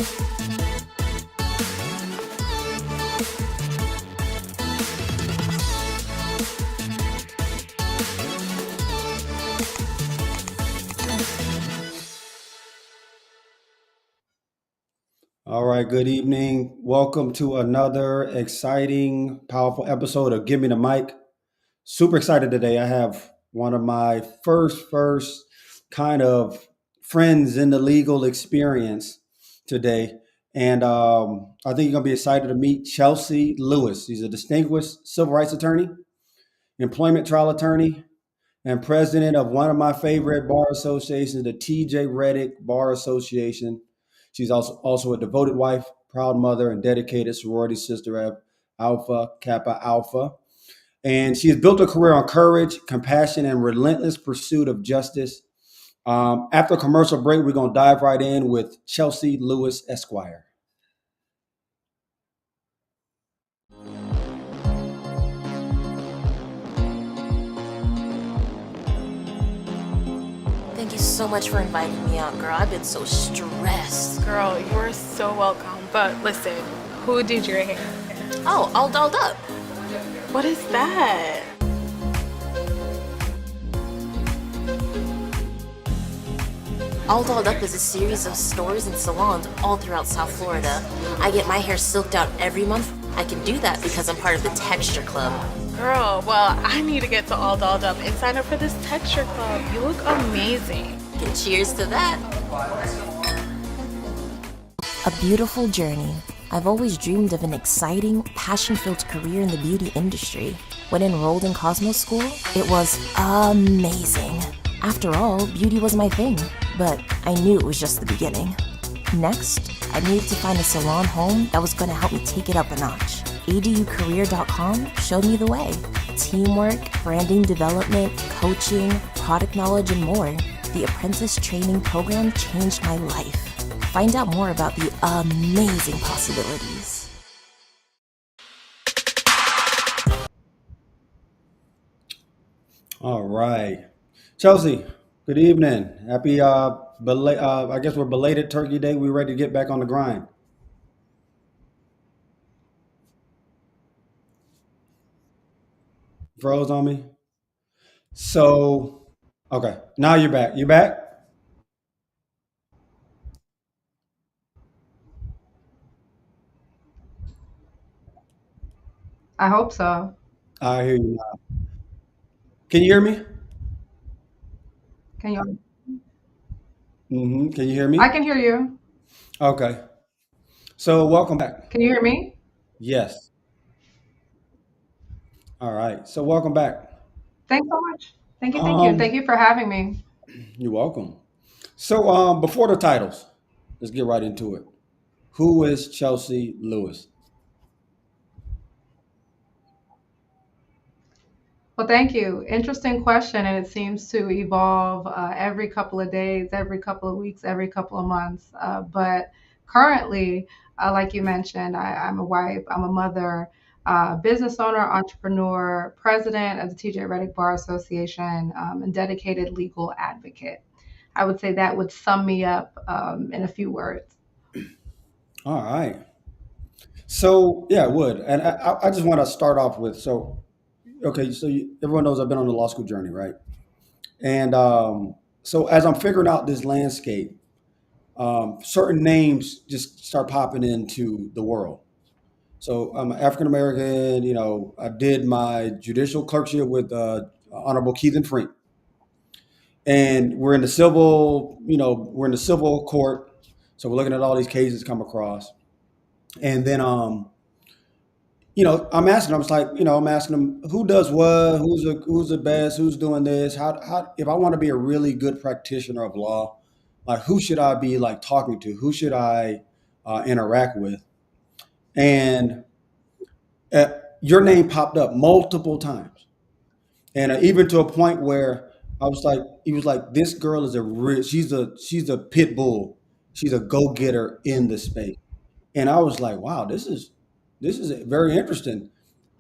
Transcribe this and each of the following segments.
All right, good evening. Welcome to another exciting, powerful episode of Give Me the Mic. Super excited today. I have one of my first kind of friends in the legal experience today. And I think you're going to be excited to meet Chelsea Lewis. He's a distinguished civil rights attorney, employment trial attorney, and president of one of my favorite bar associations, the TJ Reddick Bar Association. She's also a devoted wife, proud mother, and dedicated sorority sister of Alpha Kappa Alpha. And she has built a career on courage, compassion, and relentless pursuit of justice. After a commercial break, we're going to dive right in with Chelsea Lewis, Esquire. Thank you so much for inviting me out, girl. I've been so stressed. Girl, you are so welcome. But listen, who did your hair? Oh, all dolled up. What is that? All Dolled Up is a series of stores and salons all throughout South Florida. I get my hair silked out every month. I can do that because I'm part of the Texture Club. Girl, well, I need to get to All Dolled Up and sign up for this texture club. You look amazing. And cheers to that. A beautiful journey. I've always dreamed of an exciting, passion-filled career in the beauty industry. When enrolled in Cosmo School, it was amazing. After all, beauty was my thing, but I knew it was just the beginning. Next, I needed to find a salon home that was going to help me take it up a notch. aducareer.com showed me the way. Teamwork, branding development, coaching, product knowledge, and more. The apprentice training program changed my life. Find out more about the amazing possibilities. All right. Chelsea, good evening. Happy, I guess we're belated Turkey Day. We're ready to get back on the grind. Froze on me. So, okay. Now you're back. You back? I hope so. I hear you now. Can you hear me? Can you? Can you hear I me? can hear you. Okay. So, welcome back. Can you hear me? Yes. All right. So, welcome back. Thanks so much. Thank you, thank you. Thank Um, you for having me. you're welcome. So, before the titles, let's get right into it. Who is Chelsea Lewis? Well, thank you. Interesting question, and it seems to evolve every couple of days, every couple of weeks, every couple of months. But currently, like you mentioned, I'm a wife, I'm a mother, business owner, entrepreneur, president of the TJ Reddick Bar Association, and dedicated legal advocate. I would say that would sum me up in a few words. All right. So, yeah, I would. And I just want to start off with okay, so everyone knows I've been on the law school journey, right? And so, as I'm figuring out this landscape, certain names just start popping into the world. So I'm African American. I did my judicial clerkship with Honorable Keith and Frink, and we're in the civil court. So we're looking at all these cases come across, and then I'm asking them who does what, who's the best, who's doing this, how if I want to be a really good practitioner of law, like who should I be like talking to, who should I interact with, and uh, your name popped up multiple times, and even to a point where he was like, this girl is she's a pit bull, she's a go getter in the space, and I was like, wow, this is very interesting,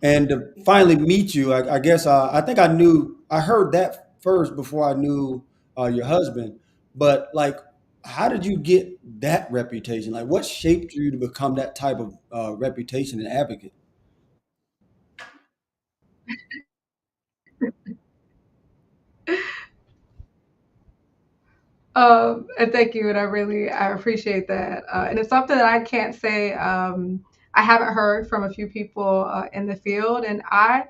and to finally meet you, I guess I think I heard that first before I knew your husband, but like. how did you get that reputation? Like, what shaped you to become that type of reputation and advocate? And thank you, and I appreciate that. And it's something that I can't say. I haven't heard from a few people in the field, and I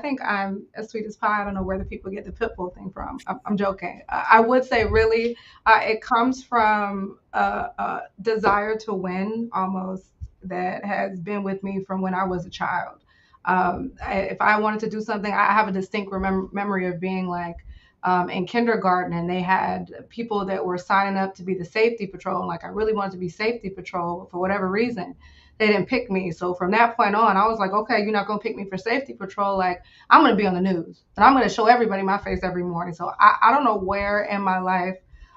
think I'm as sweet as pie. I don't know where the people get the pit bull thing from. I'm joking. I would say really, it comes from a desire to win, almost that has been with me from when I was a child. If I wanted to do something, I have a distinct memory of being like in kindergarten, and they had people that were signing up to be the safety patrol. Like I really wanted to be safety patrol for whatever reason. They didn't pick me. So from that point on, I was like, okay, you're not going to pick me for safety patrol. Like I'm going to be on the news and I'm going to show everybody my face every morning. So I don't know where in my life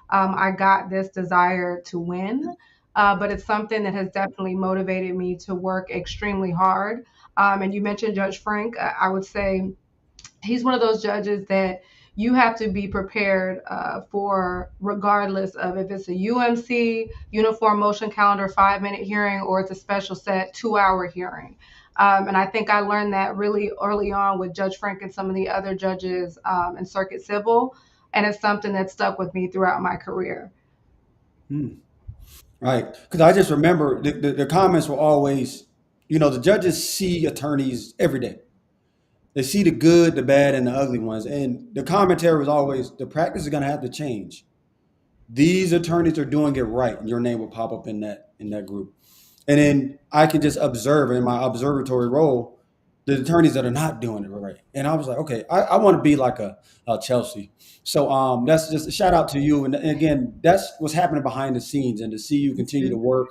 I got this desire to win. But it's something that has definitely motivated me to work extremely hard. And you mentioned Judge Frank. I would say he's one of those judges that you have to be prepared for, regardless of if it's a UMC, Uniform Motion Calendar 5 minute hearing, or it's a special set 2 hour hearing. And I think I learned that really early on with Judge Frank and some of the other judges in Circuit Civil. And it's something that stuck with me throughout my career. Hmm. Right. Because I just remember the comments were always, the judges see attorneys every day. They see the good, the bad, and the ugly ones. And the commentary was always the practice is going to have to change. These attorneys are doing it right, and your name will pop up in that group. And then I can just observe in my observatory role the attorneys that are not doing it right. And I was like, okay, I want to be like a Chelsea. So that's just a shout out to you. And again, that's what's happening behind the scenes. And to see you Me continue to too. work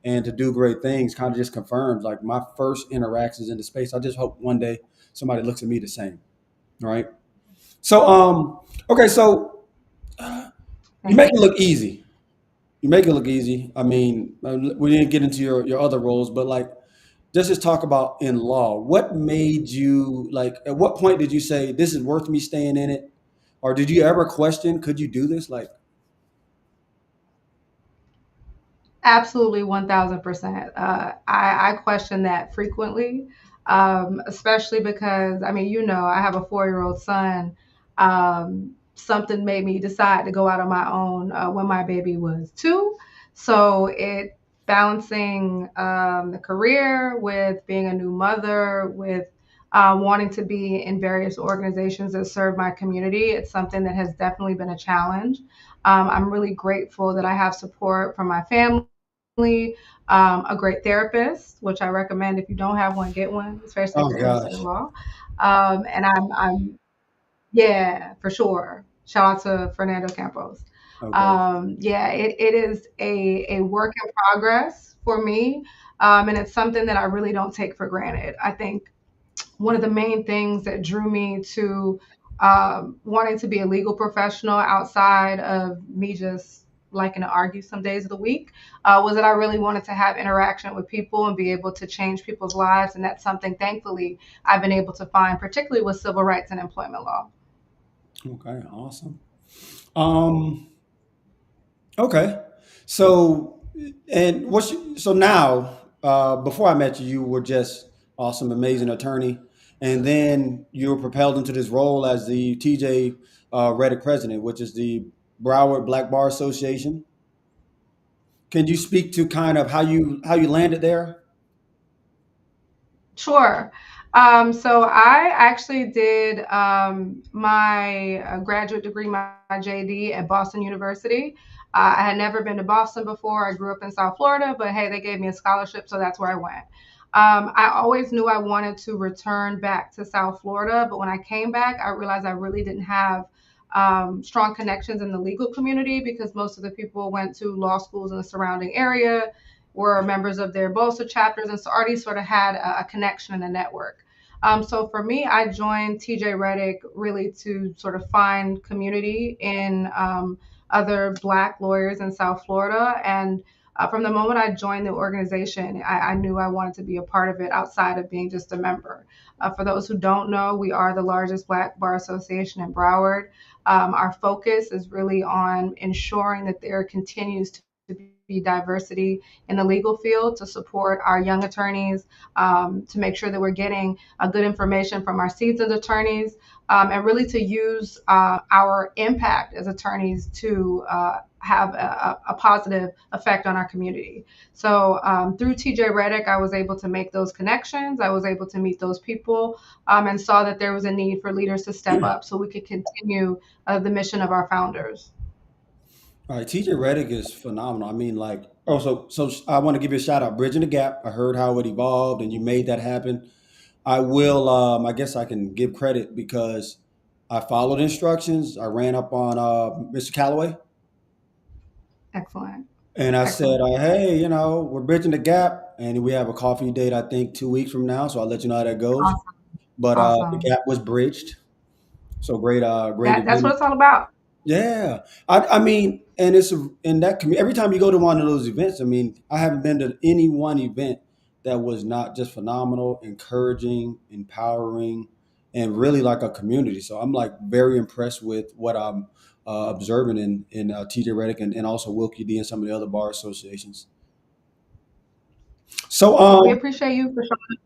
and to do great things kind of just confirms like my first interactions in the space. I just hope one day somebody looks at me the same. Right. So okay, so you Thank make it you. look easy. You make it look easy. I mean, we didn't get into your other roles, but like, just talk about in law. What made you like? At what point did you say this is worth me staying in it, or did you ever question could you do this? Like, Absolutely, 1000%. I question that frequently, especially because, I mean, I have a 4-year-old son. Something made me decide to go out on my own when my baby was 2. So it balancing the career with being a new mother, with wanting to be in various organizations that serve my community. It's something that has definitely been a challenge. I'm really grateful that I have support from my family, a great therapist, which I recommend if you don't have one, get one, especially if oh you're interested in gosh, law. And yeah, for sure. Shout out to Fernando Campos. okay, Yeah, it is a work in progress for me. And it's something that I really don't take for granted. I think one of the main things that drew me to wanting to be a legal professional outside of me just liking to argue some days of the week was that I really wanted to have interaction with people and be able to change people's lives. And that's something, thankfully, I've been able to find, particularly with civil rights and employment law. okay, awesome. Um, okay, so and so now, before I met you, you were just awesome, amazing attorney, and then you were propelled into this role as the TJ Reddick president, which is the Broward Black Bar Association. Can you speak to kind of how you landed there? Sure. So I actually did my graduate degree, my JD at Boston University. I had never been to Boston before. I grew up in South Florida, but hey, they gave me a scholarship, so that's where I went. I always knew I wanted to return back to South Florida, but when I came back, I realized I really didn't have strong connections in the legal community because most of the people went to law schools in the surrounding area, were members of their BOSA chapters, and so already sort of had a connection and a network. So for me, I joined TJ Reddick really to sort of find community in other Black lawyers in South Florida. And From the moment I joined the organization, I knew I wanted to be a part of it outside of being just a member. For those who don't know, we are the largest Black Bar Association in Broward. Our focus is really on ensuring that there continues to be diversity in the legal field to support our young attorneys, to make sure that we're getting good information from our seasoned attorneys, and really to use our impact as attorneys to have a positive effect on our community. So through TJ Reddick, I was able to make those connections. I was able to meet those people, and saw that there was a need for leaders to step up so we could continue the mission of our founders. All right, TJ Reddick is phenomenal. I mean, like, oh, so I want to give you a shout out, Bridging the Gap. I heard how it evolved, and you made that happen. I will. I guess I can give credit because I followed instructions. I ran up on Mr. Calloway, Excellent. and I said, Excellent. "Hey, we're bridging the gap, and we have a coffee date. I think 2 weeks from now. So I'll let you know how that goes." Awesome. But the Awesome. gap was bridged. So great, great That's what event. it's all about. Yeah, I mean, and it's in that community. Every time you go to one of those events, I mean, I haven't been to any one event that was not just phenomenal, encouraging, empowering, and really like a community. So I'm like very impressed with what I'm observing in TJ Reddick and also Wilkie D and some of the other bar associations. So Well, we appreciate you for showing.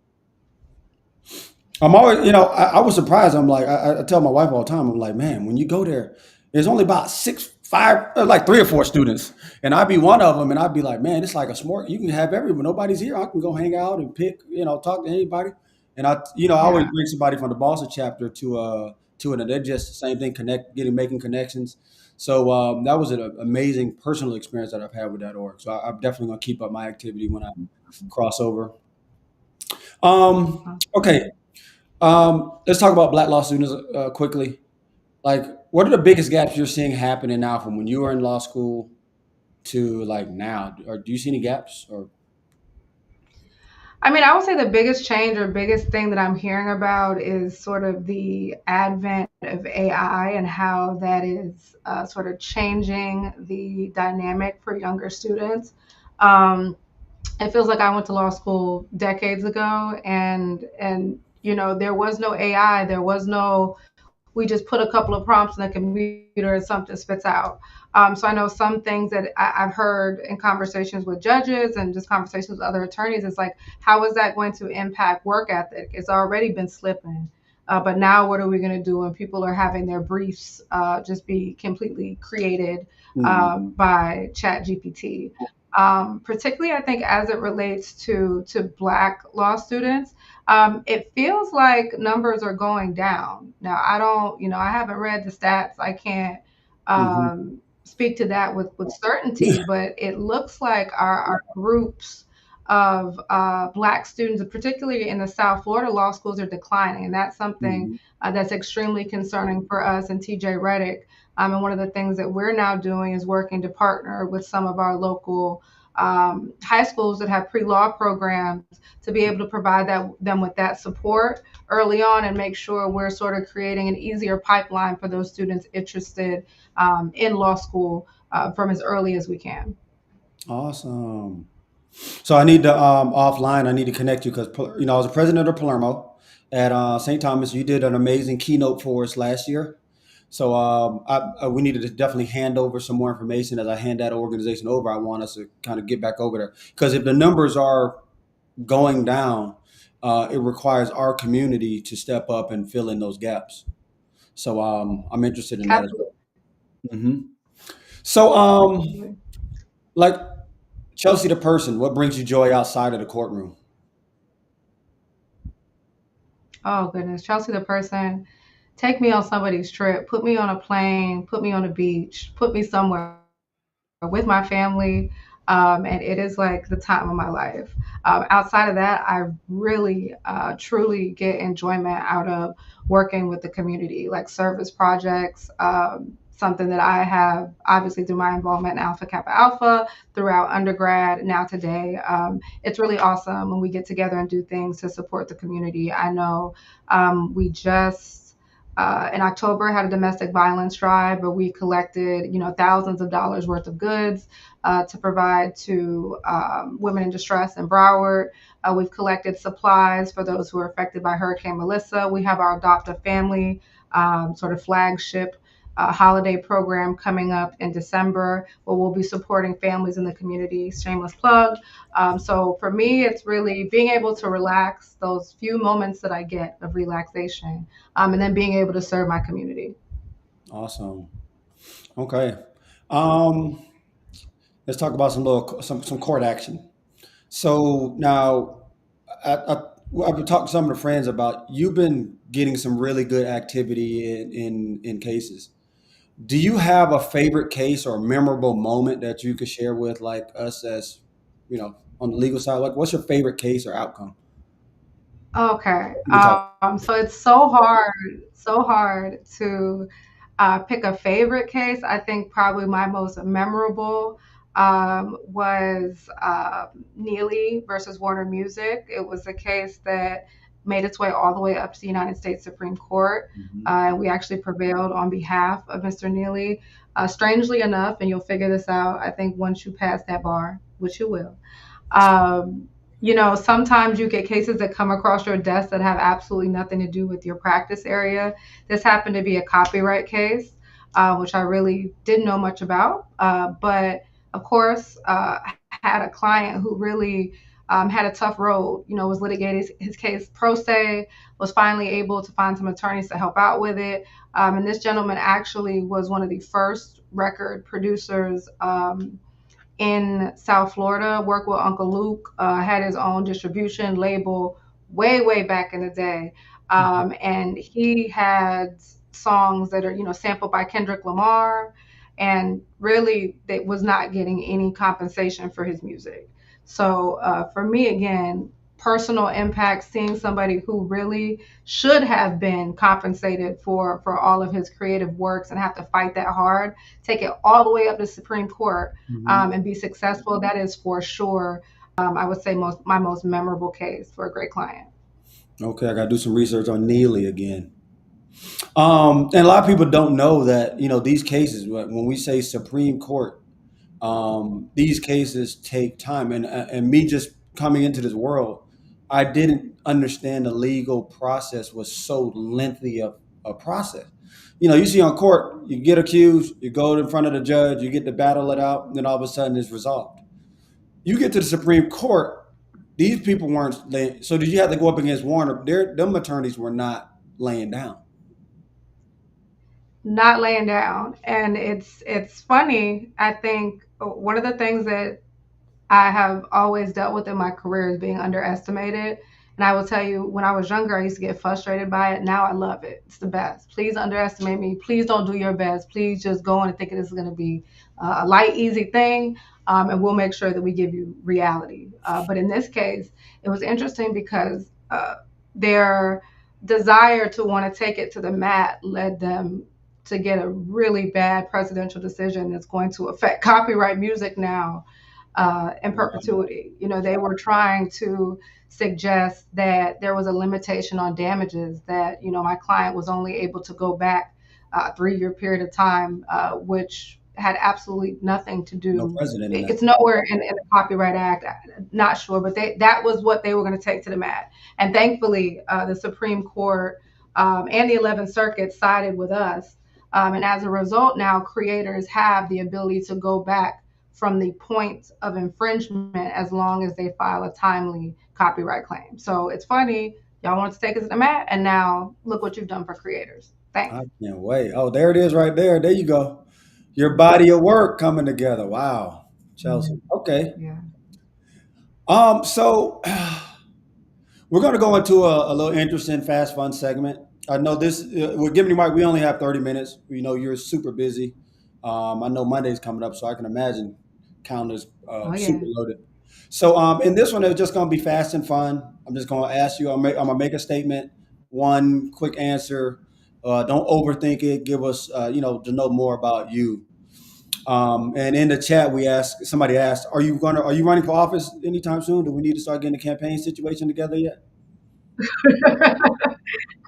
I'm always, I was surprised. I'm like, I tell my wife all the time, I'm like, man, when you go there, there's only about six, five, like three or four students, and I'd be one of them, and I'd be like, man, it's like a smart. You can have everyone. Nobody's here. I can go hang out and pick, talk to anybody. And I always Yeah. bring somebody from the Boston chapter to it, and they're just the same thing, making connections. So that was an amazing personal experience that I've had with that org. So I'm definitely gonna keep up my activity when I cross over. Okay, let's talk about Black law students quickly. Like, what are the biggest gaps you're seeing happening now from when you were in law school to like now? Or do you see any gaps? Or I mean, I would say the biggest change or biggest thing that I'm hearing about is sort of the advent of AI and how that is sort of changing the dynamic for younger students. Um, it feels like I went to law school decades ago, and there was no AI, there was no we just put a couple of prompts in the computer and something spits out. So I know some things that I've heard in conversations with judges and just conversations with other attorneys. It's like, how is that going to impact work ethic? It's already been slipping. But now, what are we going to do when people are having their briefs just be completely created Mhm. by Chat GPT? Particularly, I think as it relates to Black law students, it feels like numbers are going down. Now, I don't, I haven't read the stats. I can't Mhm. speak to that with certainty, but it looks like our groups of Black students, particularly in the South Florida law schools, are declining. And that's something Mhm. that's extremely concerning for us and TJ Reddick. And one of the things that we're now doing is working to partner with some of our local high schools that have pre-law programs to be able to provide them with that support early on and make sure we're sort of creating an easier pipeline for those students interested in law school from as early as we can. Awesome. So I need to offline. I need to connect you because I was the president of Palermo at St. Thomas. You did an amazing keynote for us last year. So we needed to definitely hand over some more information. As I hand that organization over, I want us to kind of get back over there because if the numbers are going down, it requires our community to step up and fill in those gaps. So I'm interested in that as Absolutely. well. Hmm. So Absolutely. like Chelsea, the person, what brings you joy outside of the courtroom? Oh goodness, Chelsea the person, take me on somebody's trip, put me on a plane, put me on a beach, put me somewhere with my family, and it is like the time of my life. Outside of that, I really, truly get enjoyment out of working with the community, like service projects. Something that I have obviously through my involvement in Alpha Kappa Alpha throughout undergrad now today. It's really awesome when we get together and do things to support the community. I know we just In October, I had a domestic violence drive where we collected, thousands of dollars worth of goods to provide to women in distress in Broward. We've collected supplies for those who are affected by Hurricane Melissa. We have our Adopt a Family sort of flagship holiday program coming up in December where we'll be supporting families in the community. Shameless plug. So for me, it's really being able to relax those few moments that I get of relaxation, and then being able to serve my community. Awesome. Okay. Um, let's talk about some court action. So now, I've been talking to some of the friends about you've been getting some really good activity in cases. Do you have a favorite case or memorable moment that you could share with like us as on the legal side? Like, what's your favorite case or outcome? Okay. We can talk. So it's so hard to pick a favorite case. I think probably my most memorable was Neely versus Warner Music. It was a case that made its way all the way up to the United States Supreme Court. Mhm. And we actually prevailed on behalf of Mr. Neely. Strangely enough, and you'll figure this out, I think once you pass that bar, which you will, um, sometimes you get cases that come across your desk that have absolutely nothing to do with your practice area. This happened to be a copyright case, which I really didn't know much about. But of course, had a client who really had a tough road, was litigating his case pro se, was finally able to find some attorneys to help out with it. And this gentleman actually was one of the first record producers in South Florida, worked with Uncle Luke, had his own distribution label way, way back in the day. And he had songs that are, sampled by Kendrick Lamar, and really that was not getting any compensation for his music. So for me, again, personal impact, seeing somebody who really should have been compensated for all of his creative works and have to fight that hard, take it all the way up to Supreme Court, Mhm. and be successful. That is for sure. I would say my most memorable case for a great client. Okay, I got to do some research on Neely again. And a lot of people don't know that these cases when we say Supreme Court, these cases take time. And me just coming into this world, I didn't understand the legal process was so lengthy of a process. You see on court, you get accused, you go in front of the judge, you get to battle it out, and then all of a sudden it's resolved. You get to the Supreme Court, these people weren't laying. So did you have to go up against Warner? Them attorneys were not laying down. Not laying down, and it's funny. I think one of the things that I have always dealt with in my career is being underestimated. And I will tell you, when I was younger, I used to get frustrated by it. Now I love it. It's the best. Please underestimate me. Please don't do your best. Please just go in and think this is going to be a light, easy thing. And we'll make sure that we give you reality. But in this case, it was interesting because their desire to want to take it to the mat led them to get a really bad presidential decision that's going to affect copyright music now in Wow. perpetuity. They were trying to suggest that there was a limitation on damages, that, my client was only able to go back a 3-year period of time, which had absolutely nothing to No do. president in that. It's nowhere in the Copyright Act. Not sure, but that was what they were going to take to the mat. And thankfully, the Supreme Court and the 11th Circuit sided with us. And as a result, now creators have the ability to go back from the point of infringement as long as they file a timely copyright claim. So it's funny, y'all wanted to take us to the mat, and now look what you've done for creators. I Thanks. can't wait. Oh, there it is right there. There you go. Your body of work coming together. Wow. Chelsea. Okay. Yeah. So we're going to go into a little interesting, fast, fun segment. I know this, we're giving you, Mike, we only have 30 minutes. We know you're super busy. I know Monday's coming up, so I can imagine calendars Oh super yeah. loaded. So in this one, it's just going to be fast and fun. I'm just going to ask you, I'm going to make a statement, one quick answer. Don't overthink it. Give us, to know more about you. And in the chat, somebody asked, are you running for office anytime soon? Do we need to start getting a campaign situation together yet?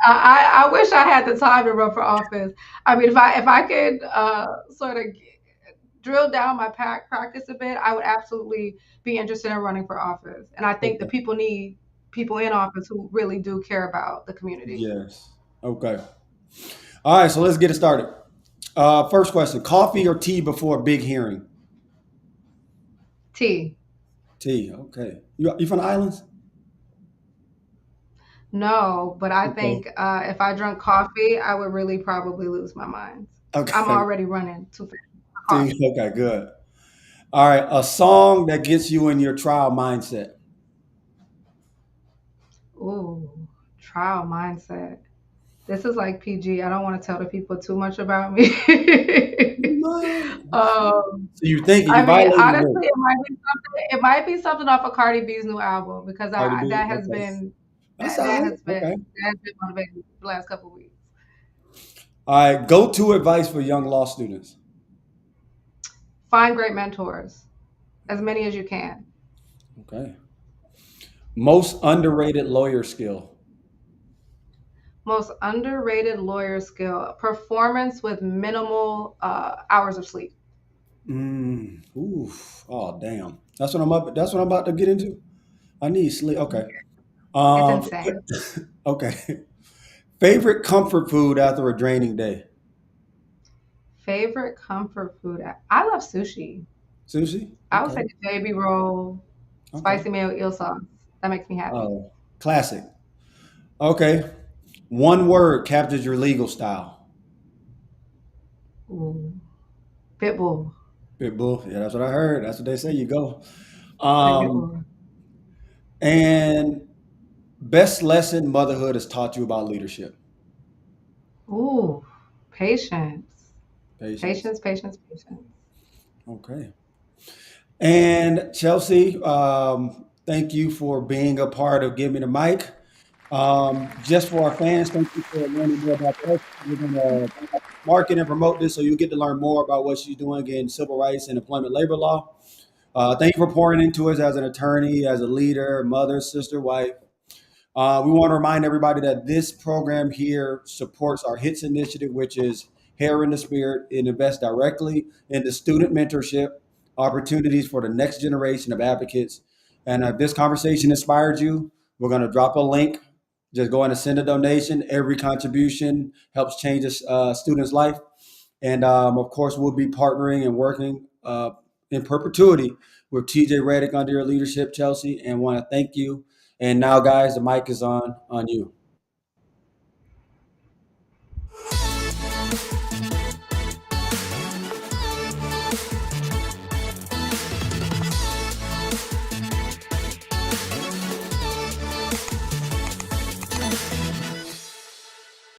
I wish I had the time to run for office. I mean, if I could sort of drill down my practice a bit, I would absolutely be interested in running for office. And I think the Okay. people need people in office who really do care about the community. Yes. Okay. All right. So let's get it started. First question: coffee or tea before a big hearing? Tea. Tea. Okay. You from the islands? No, but I Okay. think if I drank coffee, I would really probably lose my mind. I'm Okay. already running too fast for Tea. coffee. Okay. Good. All right. A song that gets you in your trial mindset. Ooh, trial mindset. This is like PG. I don't want to tell the people too much about me. No. um, So you think you I mean, violating the honestly, rule? it might be something. It might be something off of Cardi B's new album because Cardi B. that has Okay. been That's all right. Okay. that has been motivating the last couple of weeks. All right. Go-to advice for young law students. Find great mentors, as many as you can. Okay. Most underrated lawyer skill. Most underrated lawyer skill: performance with minimal hours of sleep. Oof. Oh, damn. That's what I'm up. That's what I'm about to get into. I need sleep. Okay. It's Um. insane. Okay. Favorite comfort food after a draining day. Favorite comfort food? I love sushi. Sushi. I would Okay. say the baby roll, Okay. spicy mayo eel sauce. That makes me happy. Oh, classic. Okay. One word captures your legal style. Ooh, Pitbull. Pitbull. Yeah, that's what I heard. That's what they say. You go. Pitbull. Um. And best lesson motherhood has taught you about leadership. Ooh, patience. Patience. Patience, patience, patience. Okay. And Chelsea, thank you for being a part of Give Me the Mic. Just for our fans, thank you for learning more about us. We're going to market and promote this so you get to learn more about what she's doing in civil rights and employment labor law. Thank you for pouring into us as an attorney, as a leader, mother, sister, wife. We want to remind everybody that this program here supports our HITS initiative, which is Hair in the Spirit. It invests directly into student mentorship, opportunities for the next generation of advocates. And if this conversation inspired you, we're going to drop a link. Just go in and send a donation. Every contribution helps change a student's life. And of course, we'll be partnering and working in perpetuity with TJ Reddick under your leadership, Chelsea, and want to thank you. And now, guys, the mic is on you.